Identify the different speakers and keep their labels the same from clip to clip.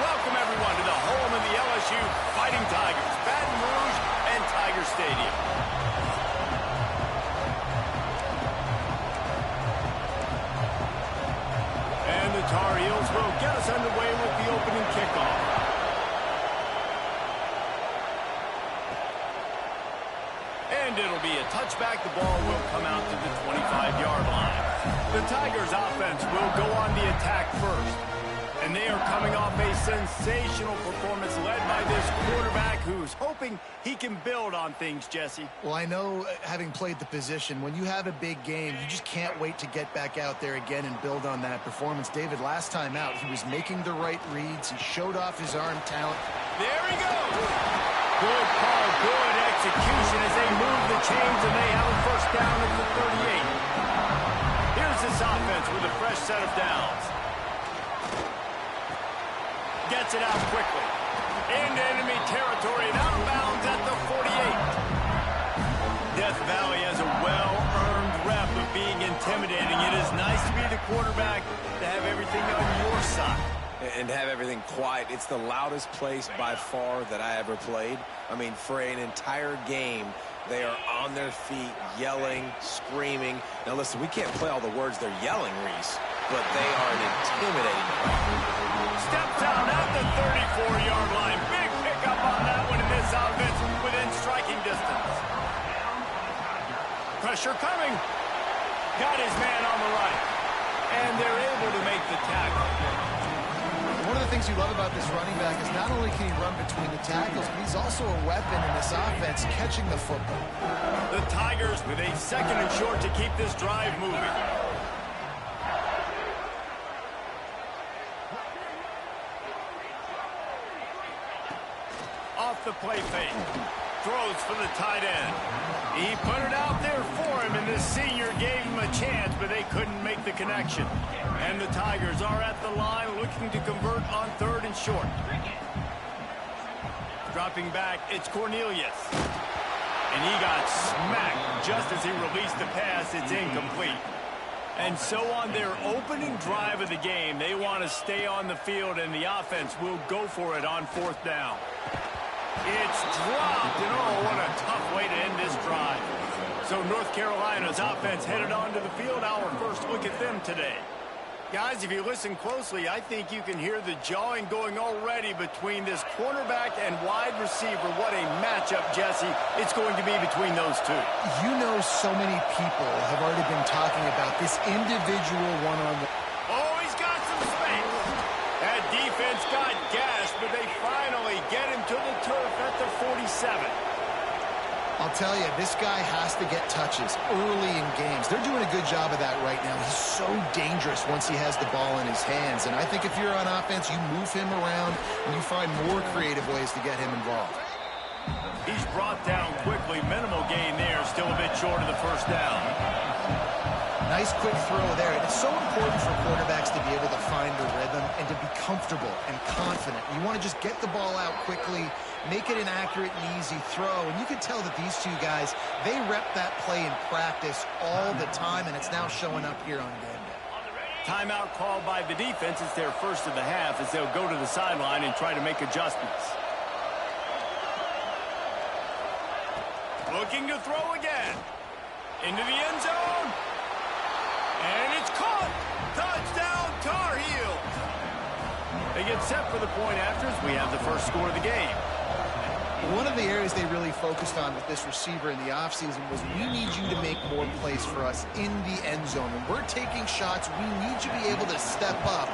Speaker 1: Welcome, everyone, to the home of the LSU Fighting Tigers, Baton Rouge and Tiger Stadium. And the Tar Heels will get us underway with the opening kickoff. And it'll be a touchback. The ball will come out to the 25-yard line. The Tigers offense will go on the attack first. And they are coming off a sensational performance led by this quarterback who's hoping he can build on things, Jesse.
Speaker 2: Well, I know, having played the position, when you have a big game, you just can't wait to get back out there again and build on that performance. David, last time out, he was making the right reads. He showed off his arm talent.
Speaker 1: There he goes. Good call, good execution as they move the chains, and they have a first down at the 38. Here's this offense with a fresh set of downs. Gets it out quickly. Into enemy territory and out of bounds at the 48. Death Valley has a well-earned rep of being intimidating. It is nice to be the quarterback, to have everything on your side.
Speaker 3: And have everything quiet. It's the loudest place by far that I ever played. I mean, for an entire game, they are on their feet, yelling, screaming. Now, listen, we can't play all the words they're yelling, Reese, but they are an intimidating crowd.
Speaker 1: Steps out at the 34-yard line. Big pickup on that one in this offense within striking distance. Pressure coming. Got his man on the right. And they're able to make the tackle.
Speaker 2: One of the things you love about this running back is not only can he run between the tackles, but he's also a weapon in this offense catching the football.
Speaker 1: The Tigers with a second and short to keep this drive moving. Off the play fake. Throws for the tight end. He put it out there for him, and this senior gave him a chance, but they couldn't make the connection. And the Tigers are at the line looking to convert on third and short. Dropping back, it's Cornelius. And he got smacked just as he released the pass. It's incomplete. And so on their opening drive of the game, they want to stay on the field, and the offense will go for it on fourth down. It's dropped, and oh, what a tough way to end this drive. So North Carolina's offense headed onto the field. Our first look at them today. Guys, if you listen closely, I think you can hear the jawing going already between this cornerback and wide receiver. What a matchup, Jesse, it's going to be between those two.
Speaker 2: You know, so many people have already been talking about this individual one-on-one.
Speaker 1: Oh, he's got some space. That defense got gashed, but they finally get him to the turf at the 47.
Speaker 2: I'll tell you, this guy has to get touches early in games. They're doing a good job of that right now. He's so dangerous once he has the ball in his hands. And I think if you're on offense, you move him around and you find more creative ways to get him involved.
Speaker 1: He's brought down quickly. Minimal gain there. Still a bit short of the first down.
Speaker 2: Nice quick throw there. And it's so important for quarterbacks to be able to find the rhythm and to be comfortable and confident. You want to just get the ball out quickly, make it an accurate and easy throw. And you can tell that these two guys, they rep that play in practice all the time, and it's now showing up here on game day.
Speaker 1: Timeout called by the defense. It's their first of the half as they'll go to the sideline and try to make adjustments. Looking to throw again. Into the end zone. And it's caught. Touchdown, Tar Heels. They get set for the point after as we have the first score of the game.
Speaker 2: One of the areas they really focused on with this receiver in the offseason was we need you to make more plays for us in the end zone. When we're taking shots, we need you to be able to step up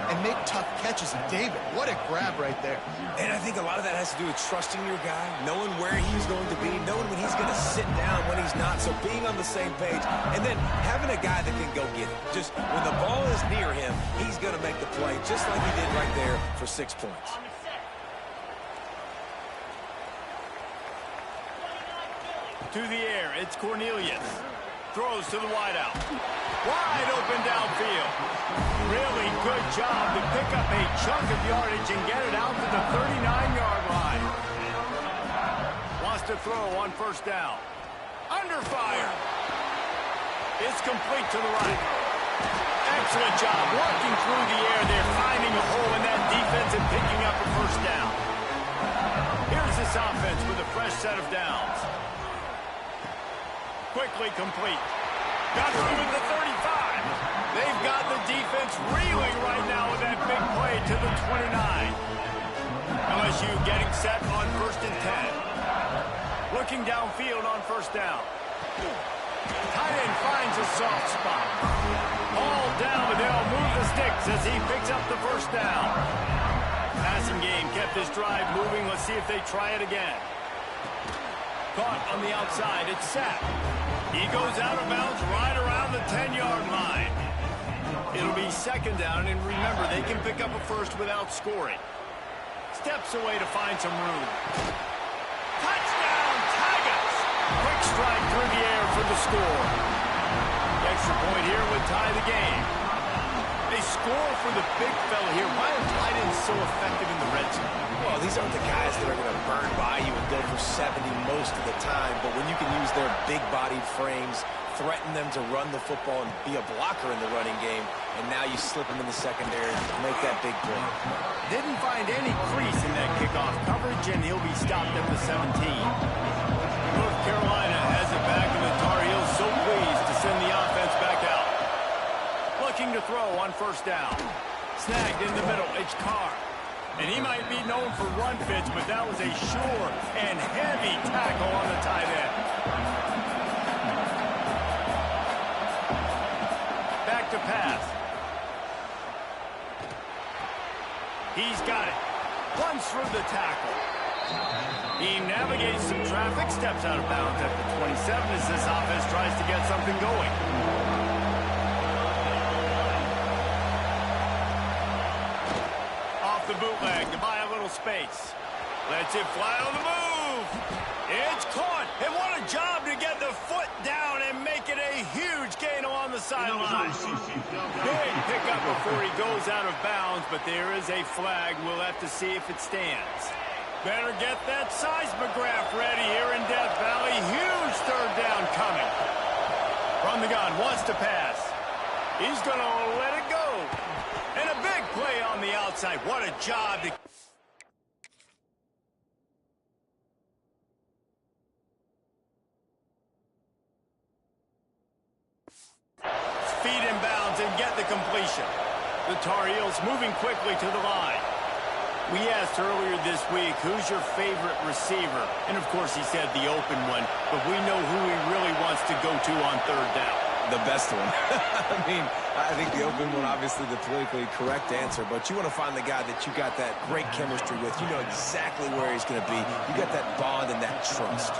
Speaker 2: and make tough catches. And David, what a grab right there.
Speaker 3: And I think a lot of that has to do with trusting your guy, knowing where he's going to be, knowing when he's going to sit down, when he's not, so being on the same page, and then having a guy that can go get it. Just when the ball is near him, he's going to make the play, just like he did right there for 6 points.
Speaker 1: To the air, it's Cornelius. Throws to the wideout. Wide open downfield. Really good job to pick up a chunk of yardage and get it out to the 39-yard line. Wants to throw on first down. Under fire. It's complete to the right. Excellent job working through the air there, finding a hole in that defense and picking up a first down. Here's this offense with a fresh set of downs. Quickly complete. Got through with the 35. They've got the defense reeling right now with that big play to the 29. LSU getting set on 1st and 10. Looking downfield on first down. Tight end finds a soft spot. Ball down, but they'll move the sticks as he picks up the first down. Passing game kept this drive moving. Let's see if they try it again. Caught on the outside. It's Sapp. He goes out of bounds right around the 10-yard line. It'll be 2nd down, and remember, they can pick up a first without scoring. Steps away to find some room. Touchdown, Tigers! Quick strike through the air for the score. The extra point here would tie the game. They score for the big fella here. Why are tight ends so effective in the red zone?
Speaker 3: Well, these aren't the guys that are going to burn by you and go for 70 most of the time, but when you can use their big-bodied frames, threaten them to run the football and be a blocker in the running game, and now you slip them in the secondary, make that big play.
Speaker 1: Didn't find any crease in that kickoff coverage, and he'll be stopped at the 17. North Carolina has it back, and the Tar Heels so pleased to send the offense back out. Looking to throw on first down. Snagged in the middle. It's Carr. And he might be known for run fits, but that was a sure and heavy tackle on the tight end. Back to pass. He's got it. Runs through the tackle. He navigates some traffic, steps out of bounds at the 27 as this offense tries to get something going. Off the bootleg to buy a little space. Lets it fly on the move. It's caught. And what a job to get the foot down and make it a huge gain along the sideline. Big pickup before he goes out of bounds, but there is a flag. We'll have to see if it stands. Better get that seismograph ready here in Death Valley. Huge 3rd down coming. From the gun, wants to pass. He's going to let it go. And a big play on the outside. What a job to... Feet in bounds and get the completion. The Tar Heels moving quickly to the line. We asked earlier this week, who's your favorite receiver? And, of course, he said the open one, but we know who he really wants to go to on 3rd down.
Speaker 3: The best one. I mean, I think the open one, obviously the politically correct answer, but you want to find the guy that you got that great chemistry with. You know exactly where he's going to be. You got that bond and that trust.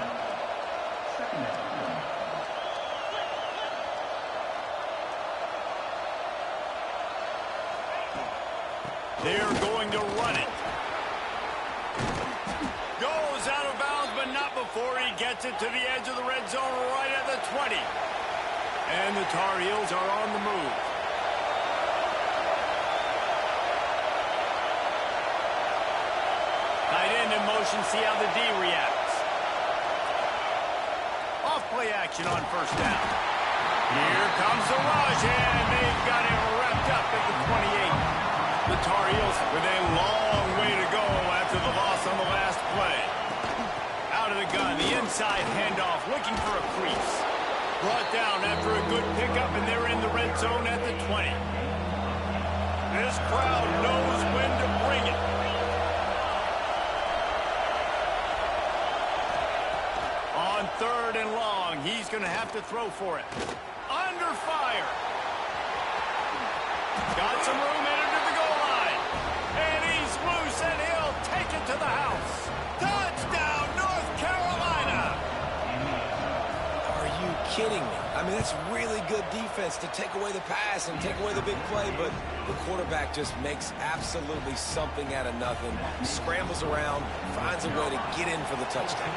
Speaker 1: They're going to run it. Goes out of bounds, but not before he gets it to the edge of the red zone right at the 20. And the Tar Heels are on the move. Tight end in motion, see how the D reacts. Off play action on first down. Here comes the rush, and they've got it wrapped up at the 28. The Tar Heels with a long way to go after the loss on the last play. Out of the gun, the inside handoff, looking for a crease. Brought down after a good pickup, and they're in the red zone at the 20. This crowd knows when to bring it. On 3rd and long, he's going to have to throw for it. Under fire. Got some room in to the goal line. And he's loose, and he'll take it to the house. Touchdown, North Carolina.
Speaker 3: Are you kidding me? I mean, that's really good defense to take away the pass and take away the big play, but the quarterback just makes absolutely something out of nothing, scrambles around, finds a way to get in for the touchdown.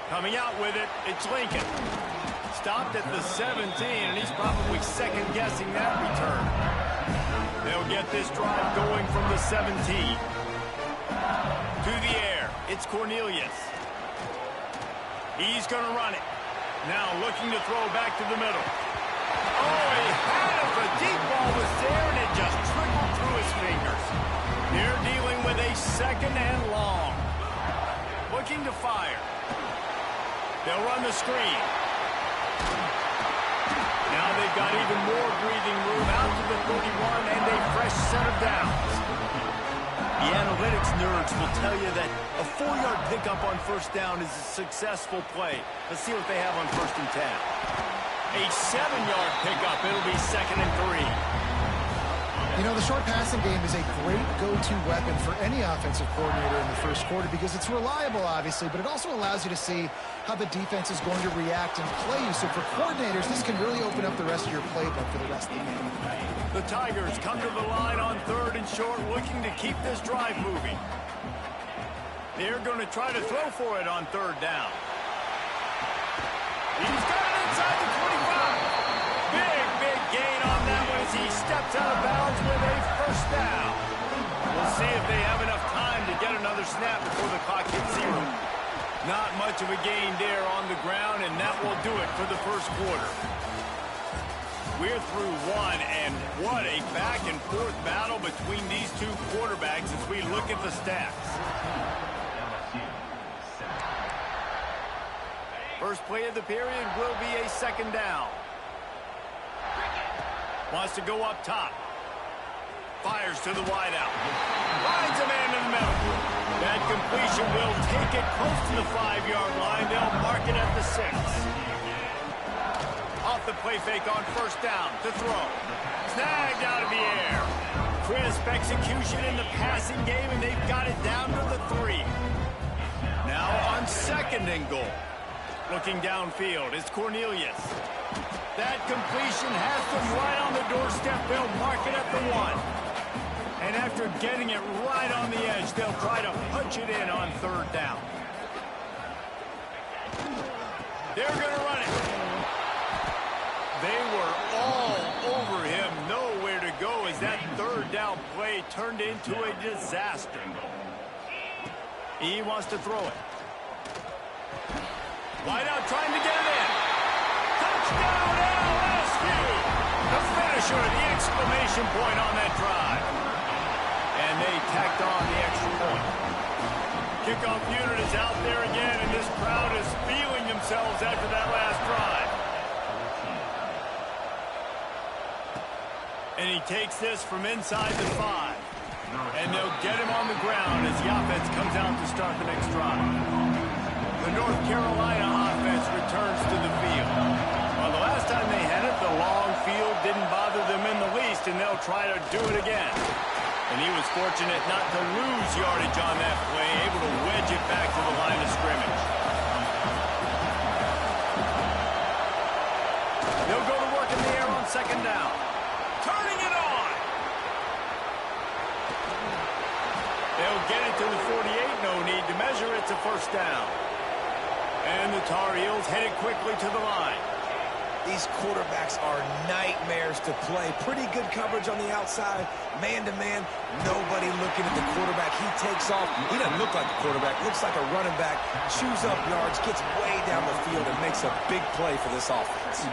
Speaker 1: Coming out with it, it's Lincoln. Stopped at the 17, and he's probably second-guessing that return. They'll get this drive going from the 17. To the air, it's Cornelius. He's going to run it. Now looking to throw back to the middle. Oh, he had it. The deep ball was there, and it just trickled through his fingers. They're dealing with a second and long. Looking to fire. They'll run the screen. Now they've got even more breathing room out to the 31 and a fresh set of downs. The analytics nerds will tell you that a 4-yard pickup on first down is a successful play. Let's see what they have on 1st and 10. A 7-yard pickup. It'll be 2nd and 3.
Speaker 2: You know, the short passing game is a great go-to weapon for any offensive coordinator in the first quarter because it's reliable, obviously, but it also allows you to see how the defense is going to react and play you. So for coordinators, this can really open up the rest of your playbook for the rest of the game.
Speaker 1: The Tigers come to the line on 3rd and short, looking to keep this drive moving. They're going to try to throw for it on 3rd down. He's got it inside the 25. Big gain on that one as he steps out of bounds with a first down. We'll see if they have enough time to get another snap before the clock hits 0. Not much of a gain there on the ground, and that will do it for the first quarter. We're through one, and what a back-and-forth battle between these two quarterbacks as we look at the stats. First play of the period will be a 2nd down. Wants to go up top. Fires to the wideout. Finds a man in the middle. That completion will take it close to the 5-yard line. They'll mark it at the 6. Off the play fake on 1st down to throw. Snagged out of the air. Crisp execution in the passing game, and they've got it down to the 3. Now on 2nd and goal. Looking downfield, it's Cornelius. That completion has them right on the doorstep. They'll mark it at the 1. And after getting it right on the edge, they'll try to punch it in on 3rd down. They're going to run it. They were all over him. Nowhere to go as that 3rd down play turned into a disaster. He wants to throw it. Wideout trying to get it in. Touchdown LSU! The finisher, the exclamation point on that drive. And they tacked on the extra point. Kickoff unit is out there again, and this crowd is feeling themselves after that last drive. And he takes this from inside the 5. And they'll get him on the ground as the offense comes out to start the next drive. The North Carolina offense returns to the field. Well, the last time they had it, the long field didn't bother them in the least, and they'll try to do it again. And he was fortunate not to lose yardage on that play, able to wedge it back to the line of scrimmage. They'll go to work in the air on 2nd down. Turning it on. They'll get it to the 48. No need to measure. It's a 1st down. And the Tar Heels headed quickly to the line.
Speaker 3: These quarterbacks are nightmares to play. Pretty good coverage on the outside. Man-to-man, nobody looking at the quarterback. He takes off. He doesn't look like a quarterback. Looks like a running back. Chews up yards, gets way down the field, and makes a big play for this offense.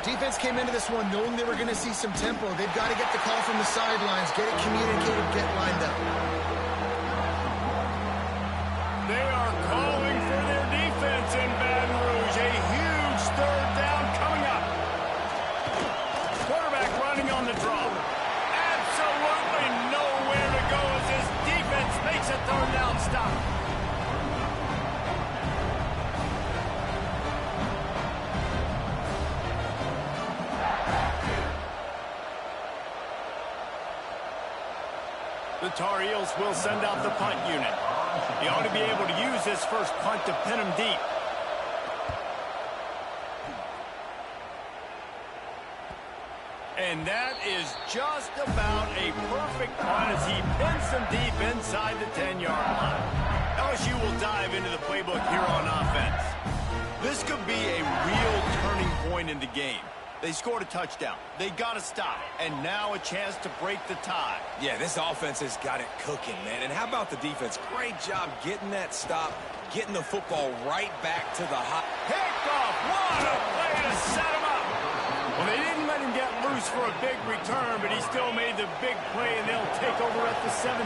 Speaker 2: Defense came into this one knowing they were going to see some tempo. They've got to get the call from the sidelines, get it communicated, get lined up.
Speaker 1: They are calling for their defense in Baton Rouge. A huge 3rd down coming up. Quarterback running on the draw. Absolutely nowhere to go as this defense makes a 3rd down stop. The Tar Heels will send out the punt unit. He ought to be able to use this first punt to pin him deep. And that is just about a perfect punt as he pins them deep inside the 10-yard line. LSU will dive into the playbook here on offense. This could be a real turning point in the game. They scored a touchdown. They got to stop. And now a chance to break the tie.
Speaker 3: Yeah, this offense has got it cooking, man. And how about the defense? Great job getting that stop, getting the football right back to the hot.
Speaker 1: Picked off. What a play to set him up. Well, they didn't let him get loose for a big return, but he still made the big play, and they'll take over at the 17.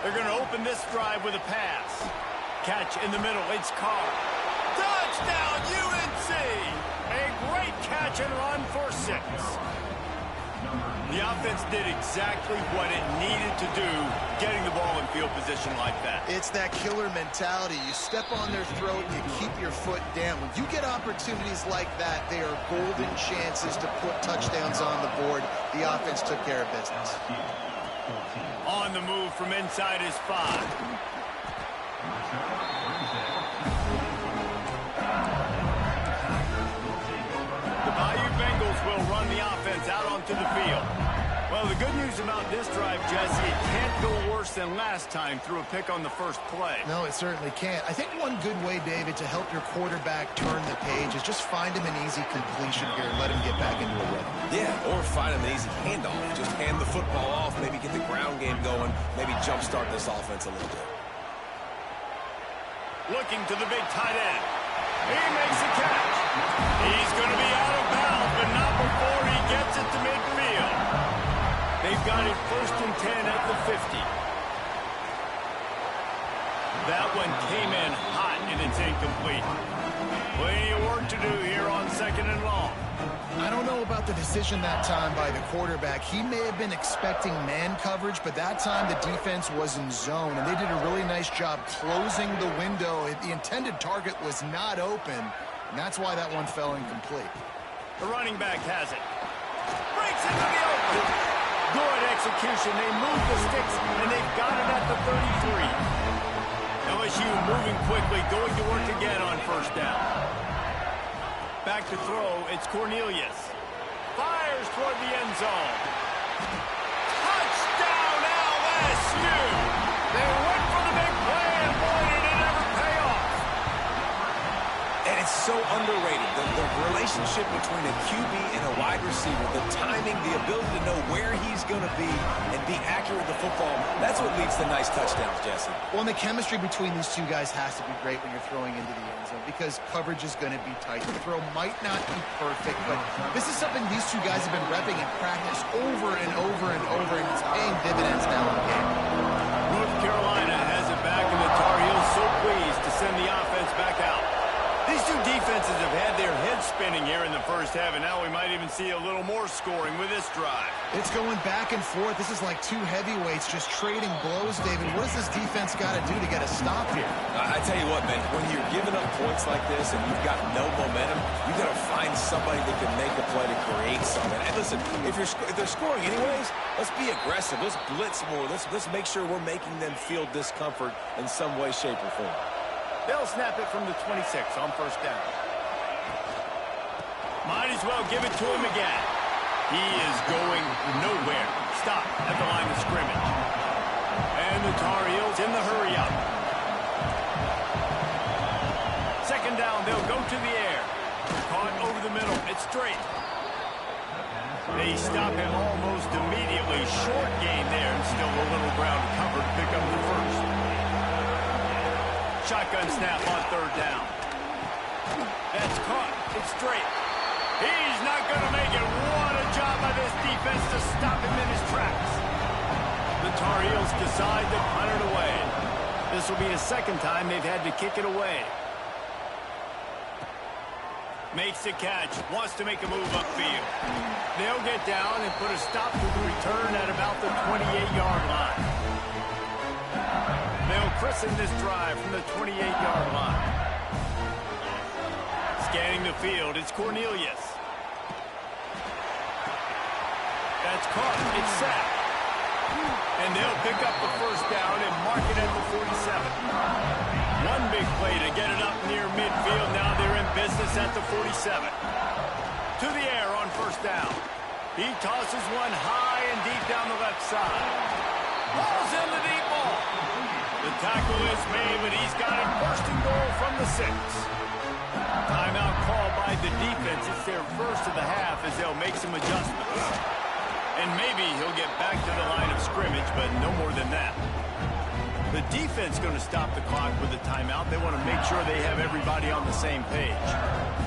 Speaker 1: They're going to open this drive with a pass. Catch in the middle. It's Carr. Touchdown, UNC! A great catch and run for 6. The offense did exactly what it needed to do, getting the ball in field position like that.
Speaker 2: It's that killer mentality. You step on their throat, you keep your foot down. When you get opportunities like that, they are golden chances to put touchdowns on the board. The offense took care of business.
Speaker 1: On the move from inside his 5. The Bayou Bengals will run the offense out onto the field. Well, the good news about this drive, Jesse, it can't go worse than last time through a pick on the first play.
Speaker 2: No, it certainly can't. I think one good way, David, to help your quarterback turn the page is just find him an easy completion here and let him get back into a rhythm.
Speaker 3: Yeah, or find him an easy handoff. Just hand the football off, maybe get the ground game going, maybe jumpstart this offense a little bit.
Speaker 1: Looking to the big tight end. He makes a catch. He's going to be out of bounds, but not before he gets it to midfield. They've got it 1st and 10 at the 50. That one came in hot, and it's incomplete. Plenty of work to do here on 2nd and long.
Speaker 2: I don't know about the decision that time by the quarterback. He may have been expecting man coverage, but that time the defense was in zone, and they did a really nice job closing the window. The intended target was not open, and that's why that one fell incomplete.
Speaker 1: The running back has it. Breaks into the open. Good execution. They move the sticks, and they've got it at the 33. LSU moving quickly, going to work again on 1st down. Back to throw, it's Cornelius. Fires toward the end zone. Touchdown, LSU! They went for the big play, and boy, did it ever pay off.
Speaker 3: And it's so underrated. The relationship between a QB and a wide receiver, the timing, the ability to know where he's going to be and be accurate with the football, that's what leads to nice touchdowns, Jesse.
Speaker 2: Well, and the chemistry between these two guys has to be great when you're throwing into the end zone because coverage is going to be tight. The throw might not be perfect, but this is something these two guys have been repping in practice over and over and over, and it's paying dividends now in the game.
Speaker 1: North Carolina has it back, and the Tar Heels so pleased to send the offense back out. These two defenses have had their heads spinning here in the first half, and now we might even see a little more scoring with this drive.
Speaker 2: It's going back and forth. This is like two heavyweights just trading blows, David. What does this defense got to do to get a stop here?
Speaker 3: I tell you what, man, when you're giving up points like this and you've got no momentum, you got to find somebody that can make a play to create something. And listen, if they're scoring anyways, let's be aggressive. Let's blitz more. Let's make sure we're making them feel discomfort in some way, shape, or form.
Speaker 1: They'll snap it from the 26 on 1st down. Might as well give it to him again. He is going nowhere. Stop at the line of scrimmage. And the Tar Heels in the hurry-up. 2nd down, they'll go to the air. Caught over the middle. It's straight. They stop him almost immediately. Short gain there, and still a little ground to cover to pick up the 1st. Shotgun snap on 3rd down. That's caught. It's straight. He's not going to make it. What a job by this defense to stop him in his tracks. The Tar Heels decide to punt it away. This will be the 2nd time they've had to kick it away. Makes the catch. Wants to make a move upfield. They'll get down and put a stop to the return at about the 28-yard line. They'll christen this drive from the 28-yard line. Scanning the field, it's Cornelius. That's caught. It's sacked. And they'll pick up the 1st down and mark it at the 47. One big play to get it up near midfield. Now they're in business at the 47. To the air on 1st down. He tosses one high and deep down the left side. Ball's in the deep ball. The tackle is made, but he's got it first and goal from the 6. Timeout called by the defense. It's their first of the half as they'll make some adjustments. And maybe he'll get back to the line of scrimmage, but no more than that. The defense going to stop the clock with a timeout. They want to make sure they have everybody on the same page.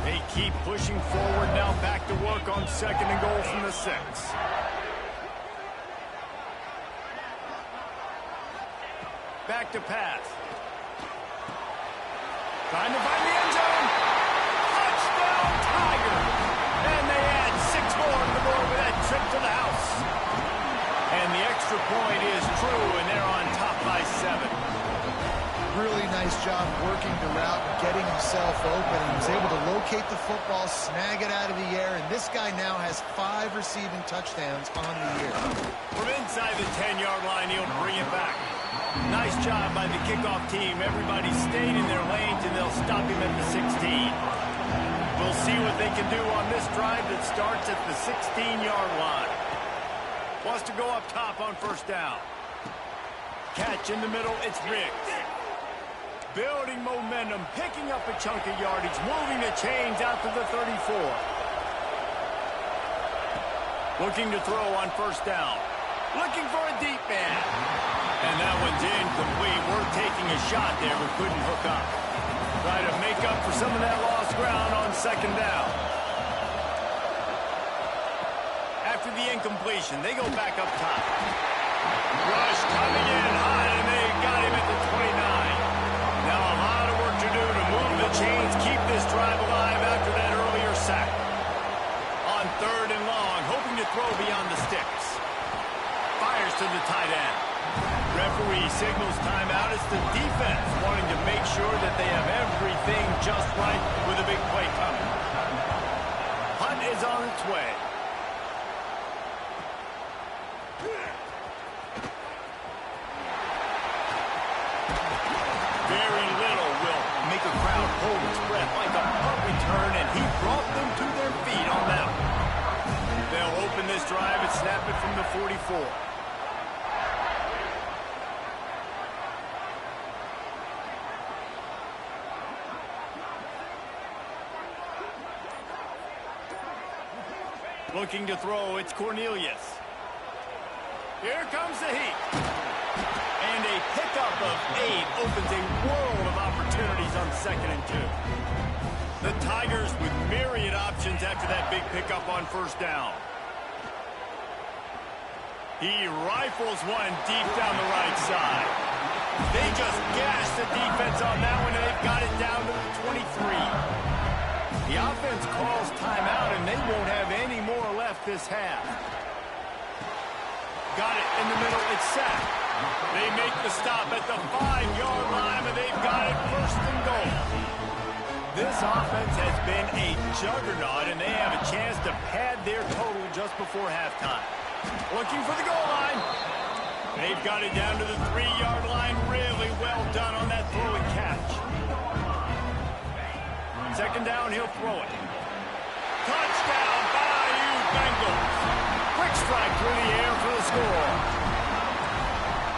Speaker 1: They keep pushing forward now, back to work on second and goal from the 6. Back to pass. Trying to find the end zone. Touchdown, Tiger. And they add 6 more to the board with that trip to the house. And the extra point is true, and they're on top by 7.
Speaker 2: Really nice job working the route and getting himself open. He was able to locate the football, snag it out of the air, and this guy now has 5 receiving touchdowns on the year.
Speaker 1: From inside the 10-yard line, he'll bring it back. Nice job by the kickoff team. Everybody stayed in their lanes, and they'll stop him at the 16. We'll see what they can do on this drive that starts at the 16-yard line. Wants to go up top on first down. Catch in the middle, it's Riggs. Building momentum, picking up a chunk of yardage, moving the chains out to the 34. Looking to throw on first down. Looking for a deep man. And that one's incomplete. We're taking a shot there, but couldn't hook up. Try to make up for some of that lost ground on second down. After the incompletion, they go back up top. Rush coming in high, and they got him at the 29. Now a lot of work to do to move the chains, keep this drive alive after that earlier sack. On third and long, hoping to throw beyond the sticks. Fires to the tight end. Referee signals timeout. It's the defense wanting to make sure that they have everything just right with a big play coming. Punt is on its way. Very little will make a crowd hold its breath like a punt return, and he brought them to their feet on that one. They'll open this drive and snap it from the 44. Looking to throw, it's Cornelius. Here comes the heat. And a pickup of 8 opens a world of opportunities on second and 2. The Tigers with myriad options after that big pickup on first down. He rifles one deep down the right side. They just gashed the defense on that one, and they've got it down to the 23. The offense calls timeout, and they won't have any more left this half. Got it in the middle. It's set. They make the stop at the 5-yard line, and they've got it first and goal. This offense has been a juggernaut, and they have a chance to pad their total just before halftime. Looking for the goal line. They've got it down to the 3-yard line. Really well done on that throw and catch. Second down, he'll throw it. Touchdown, Bayou Bengals. Quick strike through the air for the score.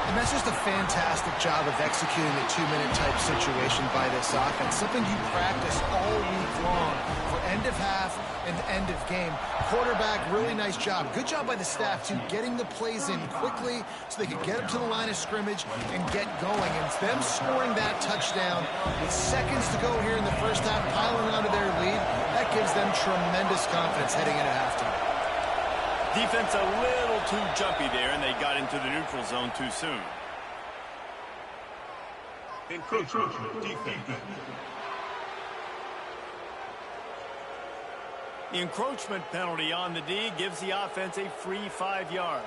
Speaker 2: And that's just a fantastic job of executing a 2-minute type situation by this offense. Something you practice all week long for end of half and end of game. Quarterback, really nice job. Good job by the staff, too, getting the plays in quickly so they could get up to the line of scrimmage and get going. And it's them scoring that touchdown with seconds to go here in the first half, piling onto their lead. That gives them tremendous confidence heading into halftime.
Speaker 1: Defense a little too jumpy there, and they got into the neutral zone too soon. Encroachment defense. The encroachment penalty on the D gives the offense a free 5 yards.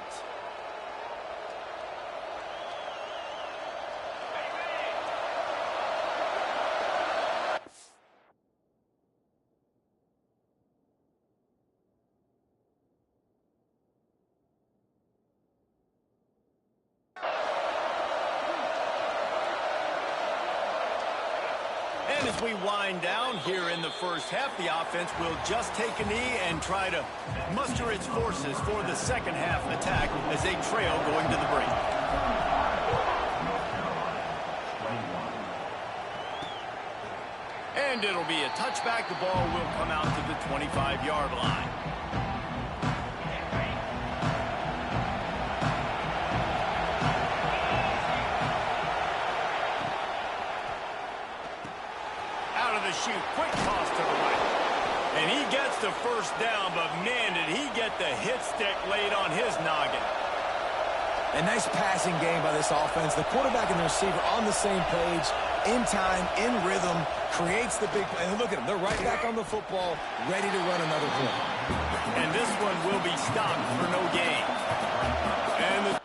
Speaker 1: And as we wind down here in the first half, the offense will just take a knee and try to muster its forces for the second half attack as they trail going to the break. And it'll be a touchback. The ball will come out to the 25-yard line. Out of the chute, quick toss to the right. And he gets the first down, but man, did he get the hit stick laid on his noggin.
Speaker 3: A nice passing game by this offense. The quarterback and the receiver on the same page, in time, in rhythm, creates the big play. And look at them. They're right back on the football, ready to run another play.
Speaker 1: And this one will be stopped for no gain. And the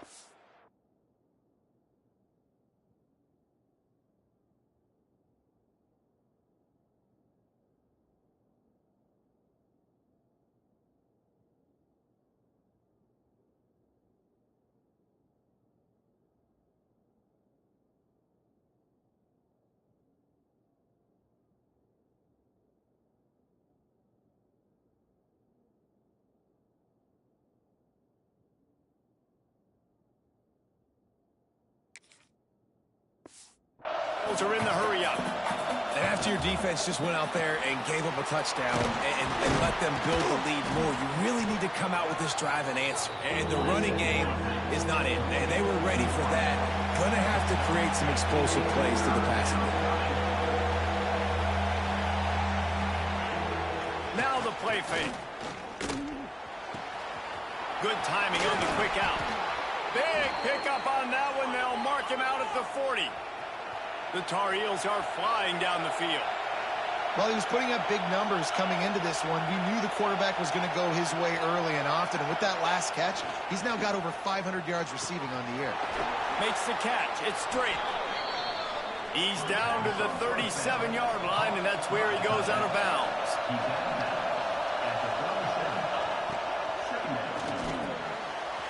Speaker 1: are in the hurry up.
Speaker 3: And after your defense just went out there and gave up a touchdown and let them build the lead more, you really need to come out with this drive and answer. And the running game is not in. They were ready for that. Going to have to create some explosive plays to the passing game.
Speaker 1: Now the play fake. Good timing on the quick out. Big pickup on that one. They'll mark him out at the 40. The Tar Heels are flying down the field.
Speaker 2: Well, he was putting up big numbers coming into this one. We knew the quarterback was going to go his way early and often. And with that last catch, he's now got over 500 yards receiving on the year.
Speaker 1: Makes the catch. It's straight. He's down to the 37-yard line, and that's where he goes out of bounds.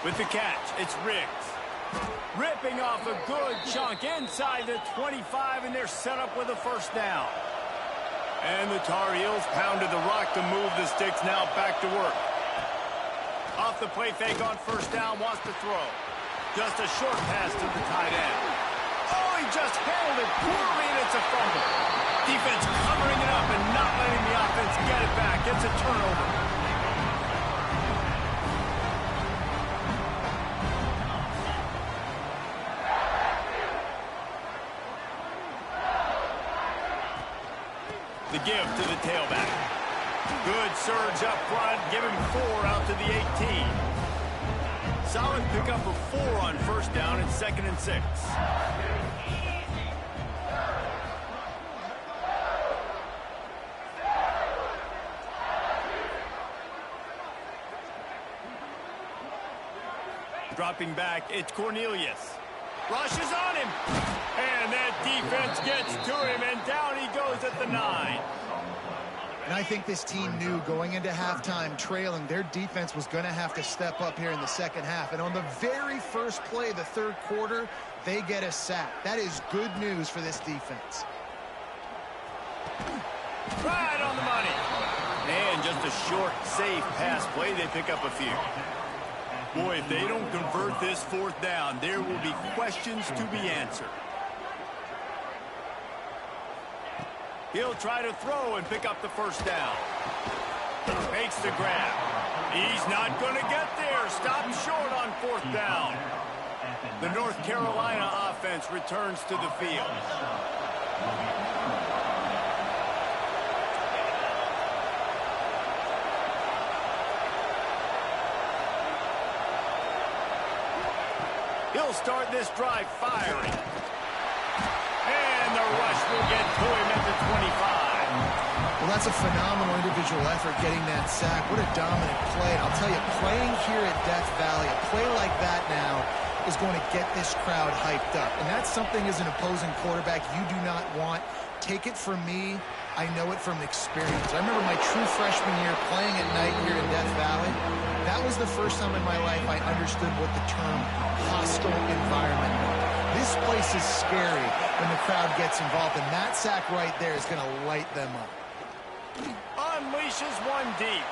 Speaker 1: With the catch, it's Riggs. Ripping off a good chunk inside the 25, and they're set up with a first down. And the Tar Heels pounded the rock to move the sticks, now back to work. Off the play fake on first down, wants to throw. Just a short pass to the tight end. Oh, he just handled it poorly, and it's a fumble. Defense covering it up and not letting the offense get it back. It's a turnover. The give to the tailback. Good surge up front. Give him 4 out to the 18. Solid pickup of 4 on first down and 2nd and 6. Dropping back, it's Cornelius. Rushes on him. And that defense gets to him, and down he goes at the 9.
Speaker 2: And I think this team knew going into halftime trailing, their defense was going to have to step up here in the second half. And on the very first play of the third quarter, they get a sack. That is good news for this defense.
Speaker 1: Right on the money. And just a short, safe pass play. They pick up a few. Boy, if they don't convert this 4th down, there will be questions to be answered. He'll try to throw and pick up the first down. Makes the grab. He's not going to get there. Stopped short on 4th down. The North Carolina offense returns to the field. He'll start this drive firing. And the rush will get to him at the 25.
Speaker 2: Well, that's a phenomenal individual effort getting that sack. What a dominant play. And I'll tell you, playing here at Death Valley, a play like that now is going to get this crowd hyped up. And that's something as an opposing quarterback you do not want. Take it from me. I know it from experience. I remember my true freshman year playing at night here in Death Valley. That was the first time in my life I understood what the term hostile environment meant. This place is scary when the crowd gets involved, and that sack right there is going to light them up.
Speaker 1: Unleashes one deep.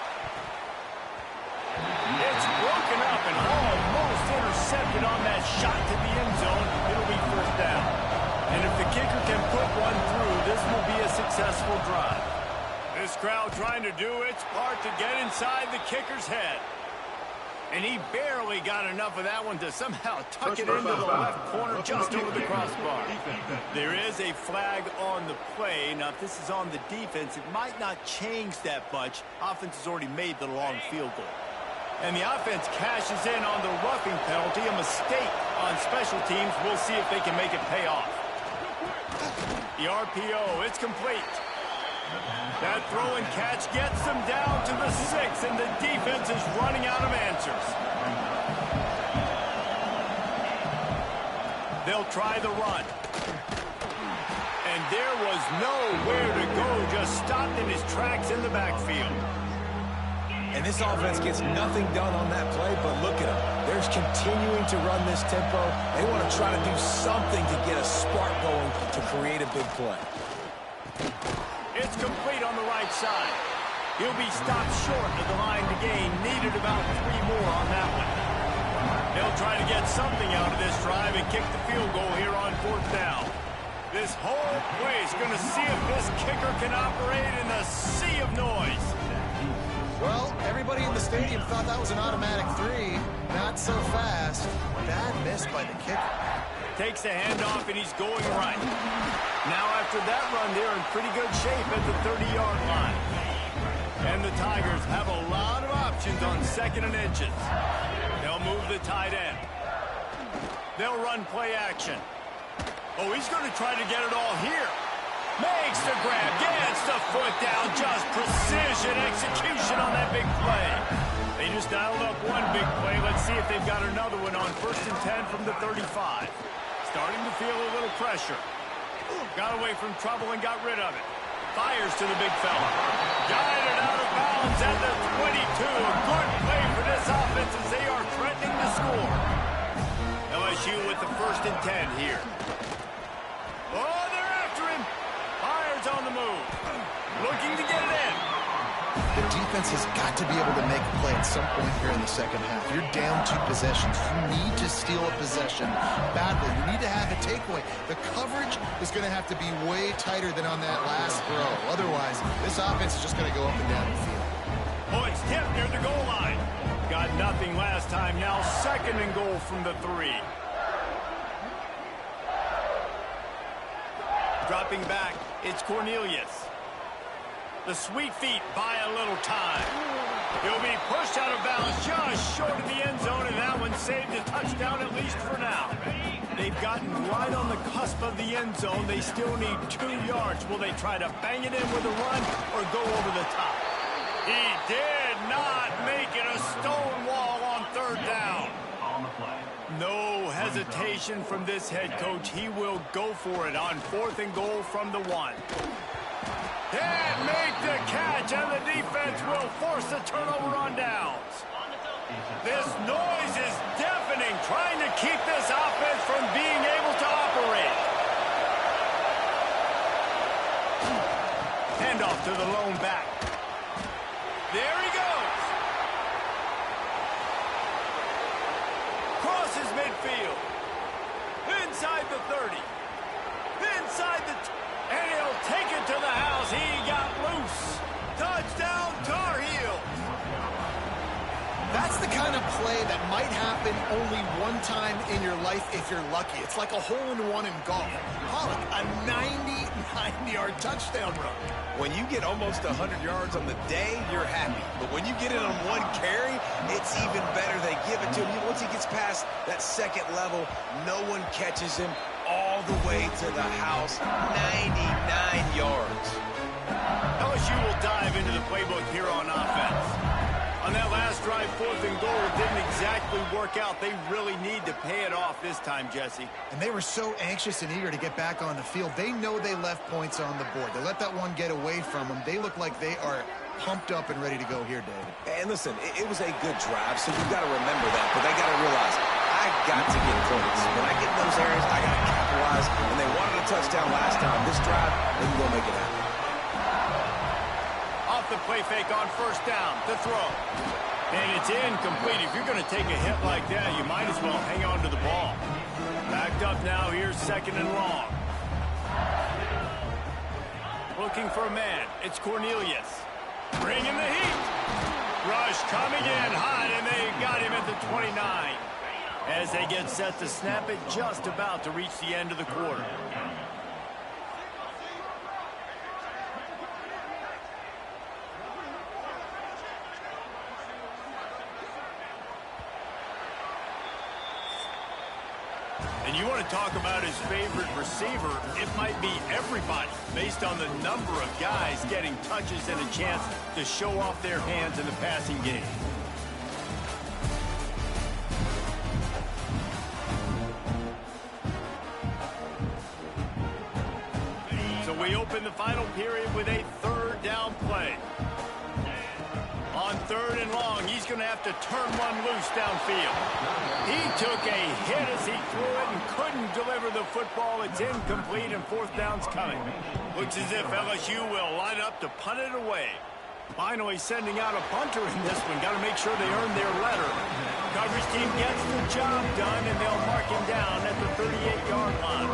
Speaker 1: It's broken up and almost intercepted on that shot to the end zone. It'll be 4th down. And if the kicker can put one through, this will be a successful drive. This crowd trying to do its part to get inside the kicker's head. And he barely got enough of that one to somehow tuck it into the left corner just over the crossbar. There is a flag on the play. Now, if this is on the defense, it might not change that much. Offense has already made the long field goal. And the offense cashes in on the roughing penalty. A mistake on special teams. We'll see if they can make it pay off. The RPO, it's complete. That throw and catch gets them down to the 6, and the defense is running out of answers. They'll try the run. And there was nowhere to go, just stopped in his tracks in the backfield.
Speaker 3: And this offense gets nothing done on that play, but look at them. They're continuing to run this tempo. They want to try to do something to get a spark going to create a big play.
Speaker 1: It's complete on the right side. He'll be stopped short of the line to gain. Needed about 3 more on that one. They'll try to get something out of this drive and kick the field goal here on 4th down. This whole place going to see if this kicker can operate in the sea of noise.
Speaker 2: Well, everybody in the stadium thought that was an automatic 3. Not so fast. Bad miss by the kicker.
Speaker 1: Takes the handoff, and he's going right. Now, after that run, they're in pretty good shape at the 30-yard line. And the Tigers have a lot of options on 2nd and inches. They'll move the tight end. They'll run play action. Oh, he's going to try to get it all here. Makes the grab, gets the foot down, just precision execution on that big play. They just dialed up one big play. Let's see if they've got another one on 1st and 10 from the 35. Starting to feel a little pressure. Got away from trouble and got rid of it. Fires to the big fella. Guided out of bounds at the 22. A good play for this offense as they are threatening to score. LSU with the 1st and 10 here. Oh, they're after him. Fires on the move. Looking to get it in.
Speaker 2: The defense has got to be able to make a play at some point here in the 2nd half. You're down 2 possessions. You need to steal a possession badly. You need to have a takeaway. The coverage is going to have to be way tighter than on that last throw. Otherwise, this offense is just going to go up and down the field.
Speaker 1: Oh, it's tipped near the goal line. Got nothing last time. Now 2nd and goal from the 3. Dropping back, it's Cornelius. The sweet feet buy a little time. He'll be pushed out of bounds just short of the end zone, and that one saved a touchdown at least for now. They've gotten right on the cusp of the end zone. They still need 2 yards. Will they try to bang it in with a run or go over the top? He did not make it a stone wall on 3rd down. No hesitation from this head coach. He will go for it on 4th and goal from the 1. Can't make the catch, and the defense will force the turnover on downs. This noise is deafening, trying to keep this offense from being able to operate. Handoff to the lone back. There he goes. Crosses midfield. Inside the 30. Inside the... And he'll take it to the house. He got loose. Touchdown, Tar Heels.
Speaker 2: That's the kind of play that might happen only one time in your life if you're lucky. It's like a hole-in-one in golf. Pollock, a 99-yard touchdown run.
Speaker 3: When you get almost 100 yards on the day, you're happy. But when you get it on one carry, it's even better. They give it to him. Once he gets past that 2nd level, no one catches him all the way to the house. 99 yards.
Speaker 1: LSU will dive into the playbook here on offense. On that last drive, 4th and goal, it didn't exactly work out. They really need to pay it off this time, Jesse.
Speaker 2: And they were so anxious and eager to get back on the field. They know they left points on the board. They let that one get away from them. They look like they are pumped up and ready to go here, David.
Speaker 3: And listen, it was a good drive, so you've got to remember that. But they got to realize, I got to get points. When I get in those areas, I got to capitalize. And they wanted a touchdown last time. This drive, they can go make it happen.
Speaker 1: Off the play fake on 1st down. The throw. And it's incomplete. If you're going to take a hit like that, you might as well hang on to the ball. Backed up now. Here's 2nd and long. Looking for a man. It's Cornelius. Bringing the heat. Rush coming in hot, and they got him at the 29. As they get set to snap it, just about to reach the end of the quarter. And you want to talk about his favorite receiver, it might be everybody, based on the number of guys getting touches and a chance to show off their hands in the passing game. So we open the final period with a third down play. On third and long, he's going to have to turn one loose downfield. He took a hit as he threw it and couldn't deliver the football. It's incomplete, and fourth down's coming. Looks as if LSU will line up to punt it away. Finally sending out a punter in this one. Got to make sure they earn their letter. Coverage team gets the job done, and they'll mark him down at the 38-yard line.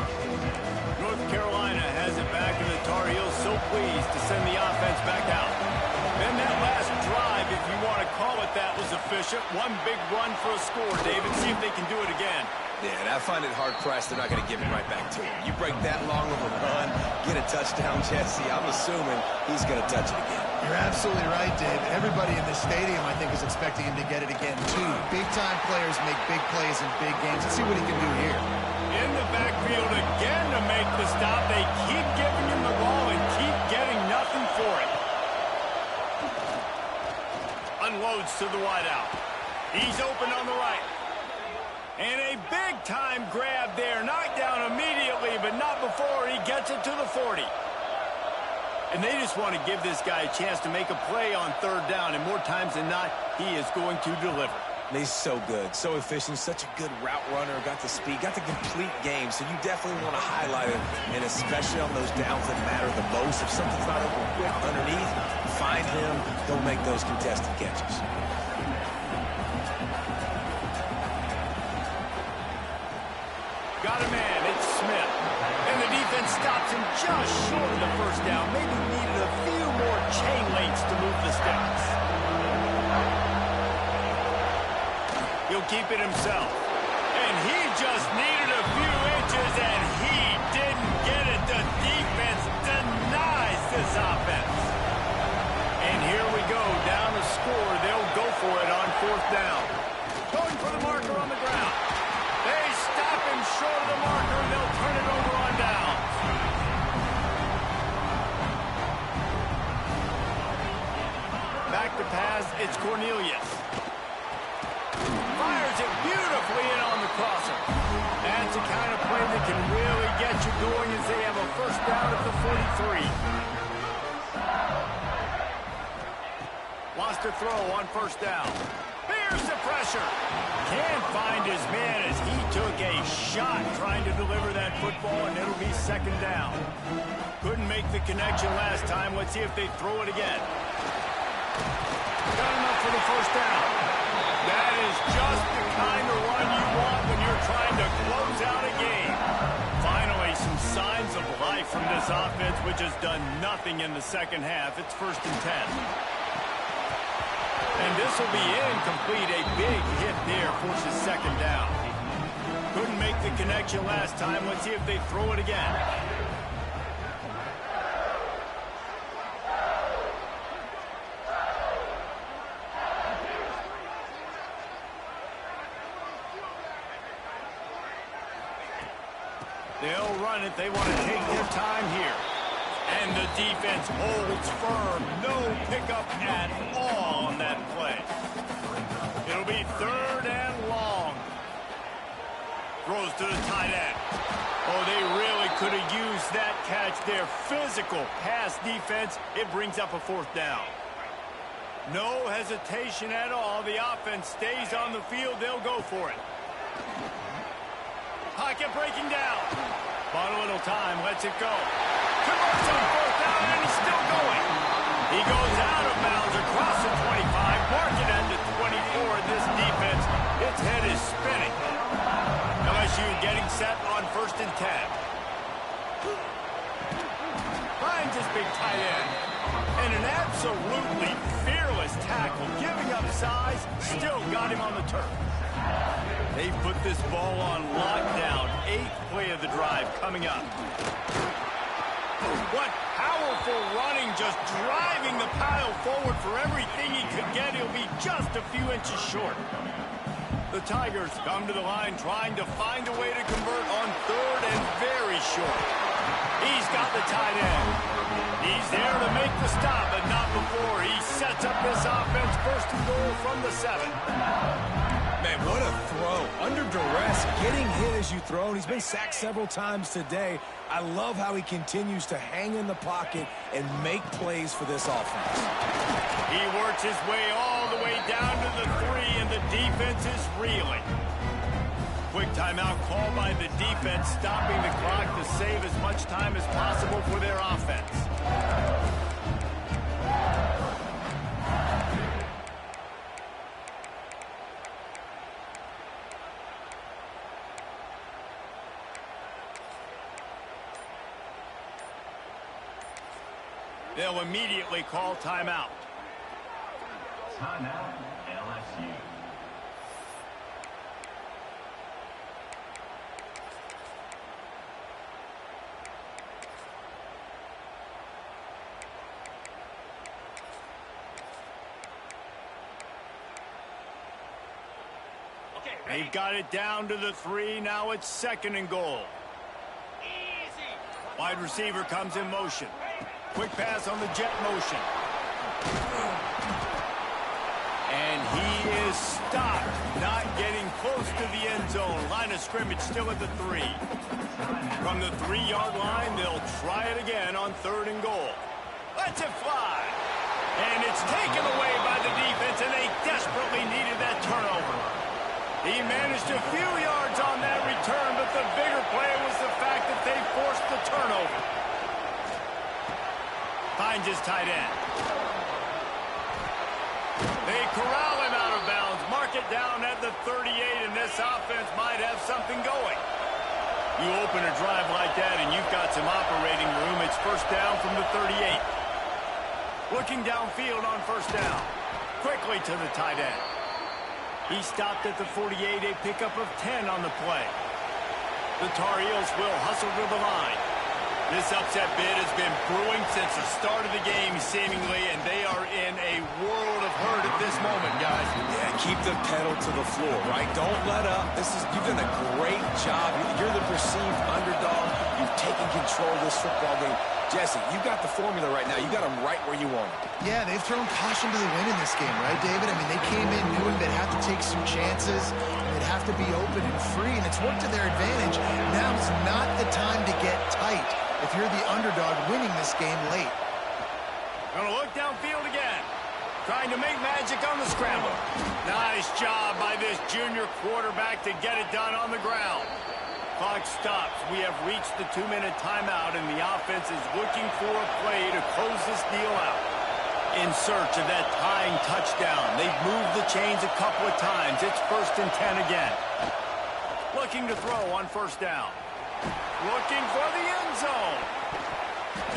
Speaker 1: North Carolina has it back, and the Tar Heels so pleased to send the offense back out. Then that last drive, if you want to call it that, was efficient. One big run for a score, David. See if they can do it again.
Speaker 3: Yeah, and I find it hard-pressed they're not going to give it right back to him. You break that long of a run, get a touchdown, Jesse, I'm assuming he's going to touch it again.
Speaker 2: You're absolutely right, Dave. Everybody in the stadium, I think, is expecting him to get it again, too. Big-time players make big plays in big games. Let's see what he can do here.
Speaker 1: In the backfield again to make the stop. They keep giving him the ball and keep getting nothing for it. Unloads to the wideout. He's open on the right. And a big-time grab there. Knocked down immediately, but not before he gets it to the 40. And they just want to give this guy a chance to make a play on third down. And more times than not, he is going to deliver.
Speaker 3: And he's so good, so efficient, such a good route runner, got the speed, got the complete game. So you definitely want to highlight it, and especially on those downs that matter the most. If something's not open quick underneath, find him. He'll make those contested catches.
Speaker 1: Got a man, it's Smith. And the defense stops him just short of the first down. Maybe needed a few more chain links to move the sticks. He'll keep it himself. And he just needed a few inches, and he didn't get it. The defense denies this offense. And here we go, down to score. They'll go for it on fourth down. Going for the marker on the ground. They stop him short of the marker, and they'll turn it over on down. Back to pass, it's Cornelius. Fires it beautifully in on the crosser. That's the kind of play that can really get you going as they have a first down at the 43. Lost a throw on first down. Here's the pressure. Can't find his man as he took a shot trying to deliver that football, and it'll be second down. Couldn't make the connection last time. Let's see if they throw it again. Got enough for the first down. That is just the kind of run you want when you're trying to close out a game. Finally, some signs of life from this offense, which has done nothing in the second half. It's 1st and 10. And this will be incomplete. A big hit there forces second down. Couldn't make the connection last time. Let's see if they throw it again. They'll run it. They want to take their time here. And the defense holds firm. No pickup at all on that play. It'll be third and long. Throws to the tight end. Oh, they really could have used that catch there. Physical pass defense. It brings up a fourth down. No hesitation at all. The offense stays on the field. They'll go for it. Pocket breaking down. Bought a little time. Lets it go. Converts on fourth down, and he's still going. He goes out of bounds across the 25. Marking at the 24. This defense, its head is spinning. LSU getting set on 1st and 10. Finds his big tight end. And an absolutely fearless tackle, giving up size, still got him on the turf. They've put this ball on lockdown. 8th play of the drive coming up. What powerful running, just driving the pile forward for everything he could get. He'll be just a few inches short. The Tigers come to the line trying to find a way to convert on 3rd and very short. He's got the tight end. He's there to make the stop, but not before he sets up this offense. 1st and goal from the 7.
Speaker 3: Man, what a throw. Under duress, getting hit as you throw. And he's been sacked several times today. I love how he continues to hang in the pocket and make plays for this offense.
Speaker 1: He works his way all the way down to the 3, and the defense is reeling. Quick timeout called by the defense, stopping the clock to save as much time as possible for their offense. They'll immediately call timeout.
Speaker 4: Timeout, LSU.
Speaker 1: They've got it down to the 3. Now it's 2nd and goal. Wide receiver comes in motion. Quick pass on the jet motion. And he is stopped, not getting close to the end zone. Line of scrimmage still at the 3. From the 3-yard line, they'll try it again on 3rd and goal. Lets it fly. And it's taken away by the defense, and they desperately needed that turnover. He managed a few yards on that return, but the bigger play was the fact that they forced the turnover. Finds his tight end. They corral him out of bounds, mark it down at the 38, and this offense might have something going. You open a drive like that, and you've got some operating room. It's 1st down from the 38. Looking downfield on 1st down. Quickly to the tight end. He stopped at the 48, a pickup of 10 on the play. The Tar Heels will hustle to the line. This upset bid has been brewing since the start of the game, seemingly, and they are in a world of hurt at this moment, guys.
Speaker 3: Yeah, keep the pedal to the floor, right? Don't let up. You've done a great job. You're the perceived underdog. You've taken control of this football game. Jesse, you got the formula right now. You got them right where you want them.
Speaker 2: Yeah, they've thrown caution to the wind in this game, right, David? I mean, they came in knowing they'd have to take some chances. They'd have to be open and free, and it's worked to their advantage. Now's not the time to get tight if you're the underdog winning this game late.
Speaker 1: Gonna look downfield again. Trying to make magic on the scramble. Nice job by this junior quarterback to get it done on the ground. Clock stops. We have reached the 2-minute timeout, and the offense is looking for a play to close this deal out. In search of that tying touchdown. They've moved the chains a couple of times. It's 1st and 10 again. Looking to throw on 1st down. Looking for the end zone.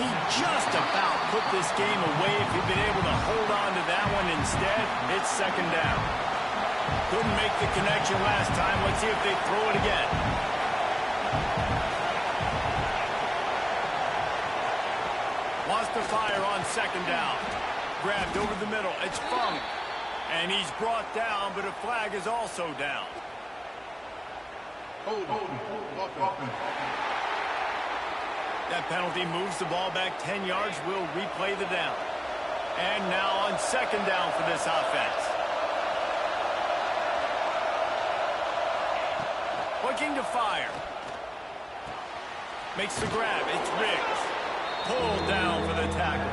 Speaker 1: He just about put this game away if he'd been able to hold on to that one. Instead, it's 2nd down. Couldn't make the connection last time. Let's see if they throw it again. Wants to fire on 2nd down. Grabbed over the middle. It's Funk. And he's brought down, but a flag is also down. That penalty moves the ball back 10 yards. We'll replay the down. And now on 2nd down for this offense. Looking to fire. Makes the grab. It's Riggs. Pulled down for the tackle.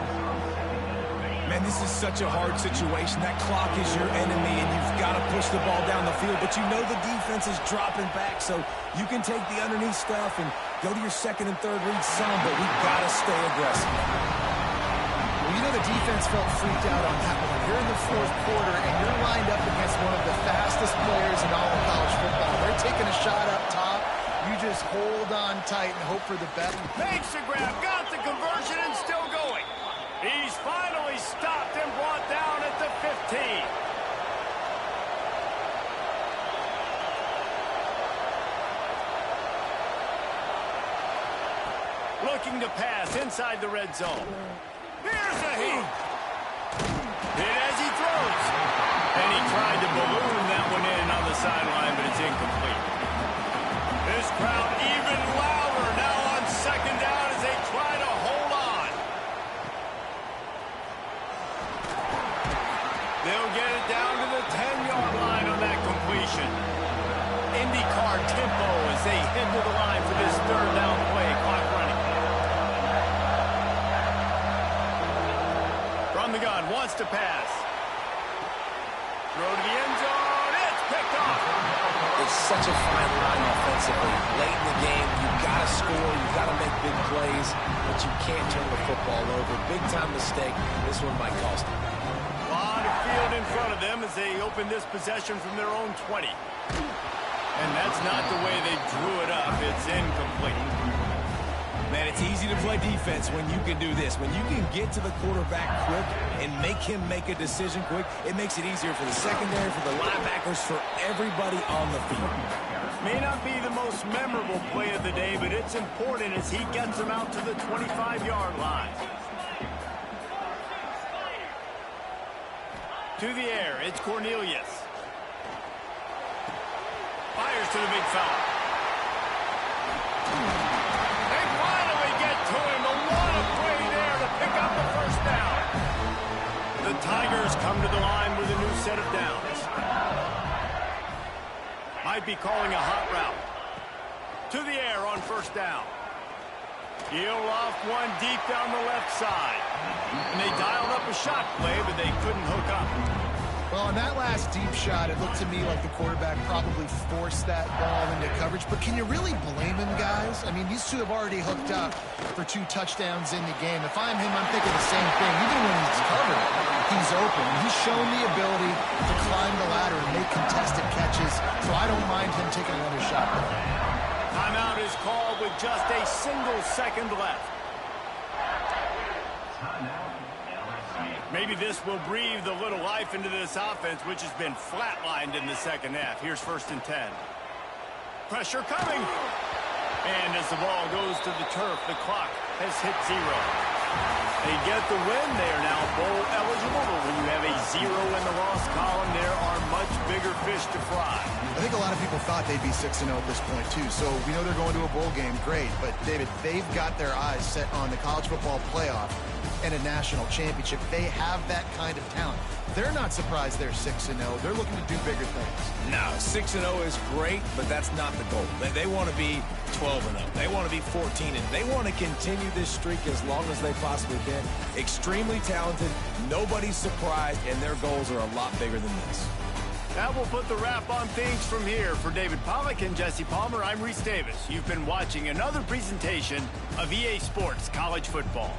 Speaker 3: Man, this is such a hard situation. That clock is your enemy, and you've got to push the ball down the field. But you know the defense is dropping back, so you can take the underneath stuff and go to your 2nd and 3rd read some, but we've got to stay aggressive.
Speaker 2: Well, you know the defense felt freaked out on that one. You're in the 4th quarter, and you're lined up against one of the fastest players in all of college football. They're taking a shot up top. You just hold on tight and hope for the best.
Speaker 1: Makes the grab, got the conversion, and still going. He's finally stopped and brought down at the 15. Looking to pass inside the red zone. Here's a heat. Hit as he throws. And he tried to balloon that one in on the sideline, but it's incomplete. This crowd even louder now on second down as they try to hold on. They'll get it down to the 10-yard line on that completion. IndyCar tempo as they head to the line for this third down play. Clock running. From the gun, wants to pass. Throw to the end zone. It's picked off.
Speaker 3: It's such a fine line offensively. Late in the game, you've got to score, you've got to make big plays, but you can't turn the football over. Big-time mistake. This one might cost them.
Speaker 1: A lot of field in front of them as they open this possession from their own 20. And that's not the way they drew it up. It's incomplete.
Speaker 3: Man, it's easy to play defense when you can do this. When you can get to the quarterback quick and make him make a decision quick, it makes it easier for the secondary, for the linebackers, for everybody on the field.
Speaker 1: May not be the most memorable play of the day, but it's important as he gets them out to the 25-yard line. To the air, it's Cornelius. Fires to the big fella. They finally get to him. A lot of play there to pick up the first down. The Tigers come to the line with a new set of downs. Might be calling a hot route. To the air on first down. He'll off one deep down the left side. And they dialed up a shot play, but they couldn't hook up.
Speaker 2: Well, on that last deep shot, it looked to me like the quarterback probably forced that ball into coverage. But can you really blame him, guys? I mean, these two have already hooked up for 2 touchdowns in the game. If I'm him, I'm thinking the same thing. Even when he's covered, he's open. He's shown the ability to climb the ladder and make contested catches, so I don't mind him taking another shot.
Speaker 1: Timeout is called with just a single second left. Maybe this will breathe a little life into this offense, which has been flatlined in the second half. Here's 1st and 10. Pressure coming. And as the ball goes to the turf, the clock has hit 0. They get the win. They are now bowl eligible, but when you have a 0 in the loss column, there are much bigger fish to fry.
Speaker 2: I think a lot of people thought they'd be 6-0 at this point, too. So we know they're going to a bowl game. Great. But, David, they've got their eyes set on the college football playoff and a national championship. They have that kind of talent. They're not surprised they're 6-0. They're looking to do bigger things.
Speaker 3: No, 6-0 is great, but that's not the goal. They want to be 12-0. They want to be 14-0. They want to continue this streak as long as they possibly can. Extremely talented. Nobody's surprised, and their goals are a lot bigger than this.
Speaker 1: That will put the wrap on things from here. For David Pollack and Jesse Palmer, I'm Reese Davis. You've been watching another presentation of EA Sports College Football.